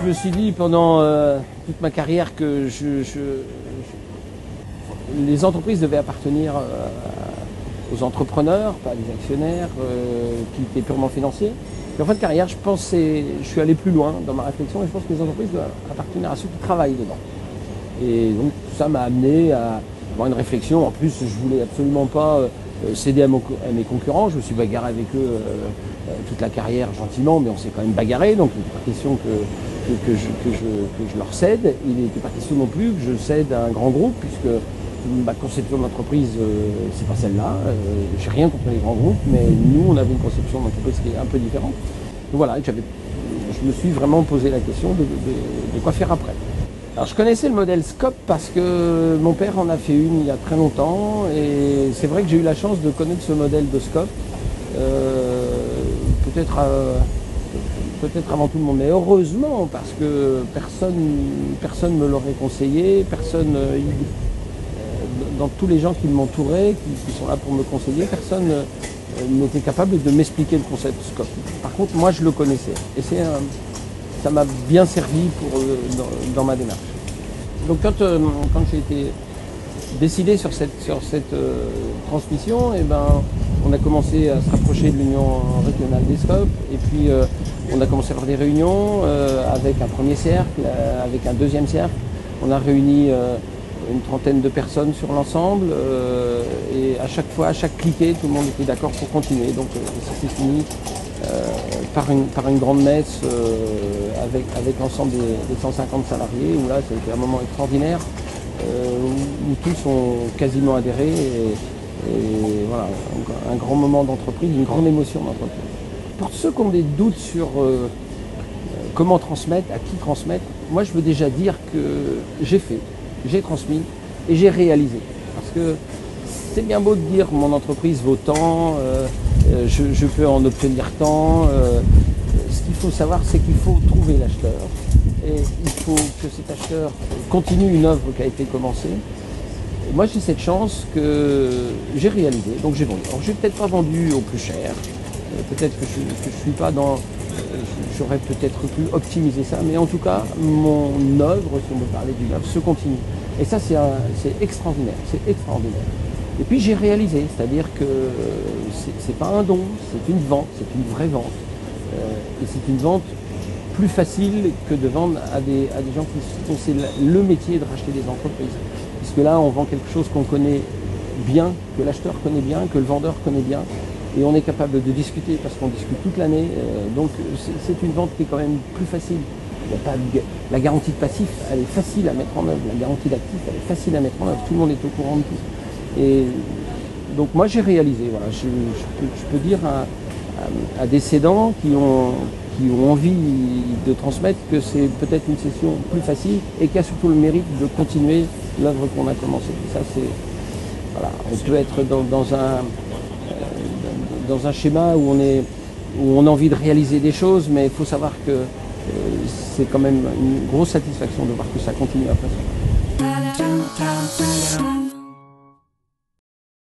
me suis dit pendant toute ma carrière que les entreprises devaient appartenir aux entrepreneurs, pas des actionnaires qui étaient purement financiers. Et en fin de carrière, je suis allé plus loin dans ma réflexion et je pense que les entreprises doivent appartenir à ceux qui travaillent dedans. Et donc tout ça m'a amené à avoir une réflexion. En plus, je voulais absolument pas céder à mes concurrents. Je me suis bagarré avec eux toute la carrière gentiment, mais on s'est quand même bagarré. Donc il n'était pas question que je leur cède. Il n'était pas question non plus que je cède à un grand groupe, puisque ma conception d'entreprise, c'est pas celle-là. J'ai rien contre les grands groupes, mais nous, on avait une conception d'entreprise qui est un peu différente. Donc voilà, je me suis vraiment posé la question de quoi faire après. Alors je connaissais le modèle Scope parce que mon père en a fait une il y a très longtemps et c'est vrai que j'ai eu la chance de connaître ce modèle de Scope, peut-être avant tout le monde, mais heureusement parce que personne ne me l'aurait conseillé, dans tous les gens qui m'entouraient, qui sont là pour me conseiller, personne n'était capable de m'expliquer le concept Scope. Par contre, moi je le connaissais et ça m'a bien servi dans ma démarche. Donc quand j'ai été décidé sur cette transmission, et on a commencé à se rapprocher de l'Union régionale des Scopes et puis on a commencé à avoir des réunions avec un premier cercle, avec un deuxième cercle. On a réuni une trentaine de personnes sur l'ensemble et à chaque fois, à chaque cliquet, tout le monde était d'accord pour continuer. Donc ça s'est fini par une grande messe avec l'ensemble des 150 salariés, où là c'était un moment extraordinaire où tous ont quasiment adhéré et voilà, un grand moment d'entreprise, une grande émotion d'entreprise. Pour ceux qui ont des doutes sur comment transmettre, à qui transmettre, moi je veux déjà dire que j'ai fait, j'ai transmis et j'ai réalisé. Parce que c'est bien beau de dire mon entreprise vaut tant, je peux en obtenir tant. Ce qu'il faut savoir, c'est qu'il faut trouver l'acheteur et il faut que cet acheteur continue une œuvre qui a été commencée. Et moi j'ai cette chance que j'ai réalisé, donc j'ai vendu. Alors j'ai peut-être pas vendu au plus cher, peut-être que je suis pas dans... J'aurais peut-être pu optimiser ça, mais en tout cas, mon œuvre, si on veut parler d'une œuvre, se continue. Et ça, c'est extraordinaire, c'est extraordinaire. Et puis j'ai réalisé, c'est-à-dire que c'est pas un don, c'est une vente, c'est une vraie vente. Et c'est une vente plus facile que de vendre à des gens dont c'est le métier de racheter des entreprises. Puisque là, on vend quelque chose qu'on connaît bien, que l'acheteur connaît bien, que le vendeur connaît bien. Et on est capable de discuter parce qu'on discute toute l'année. Donc c'est une vente qui est quand même plus facile. Il y a pas la garantie de passif, elle est facile à mettre en œuvre. La garantie d'actif, elle est facile à mettre en œuvre. Tout le monde est au courant de tout. Et donc moi j'ai réalisé. Voilà, je peux dire à des cédants qui ont envie de transmettre que c'est peut-être une session plus facile et qui a surtout le mérite de continuer l'œuvre qu'on a commencée. Ça c'est voilà, on peut être dans un schéma où on a envie de réaliser des choses, mais il faut savoir que c'est quand même une grosse satisfaction de voir que ça continue après ça.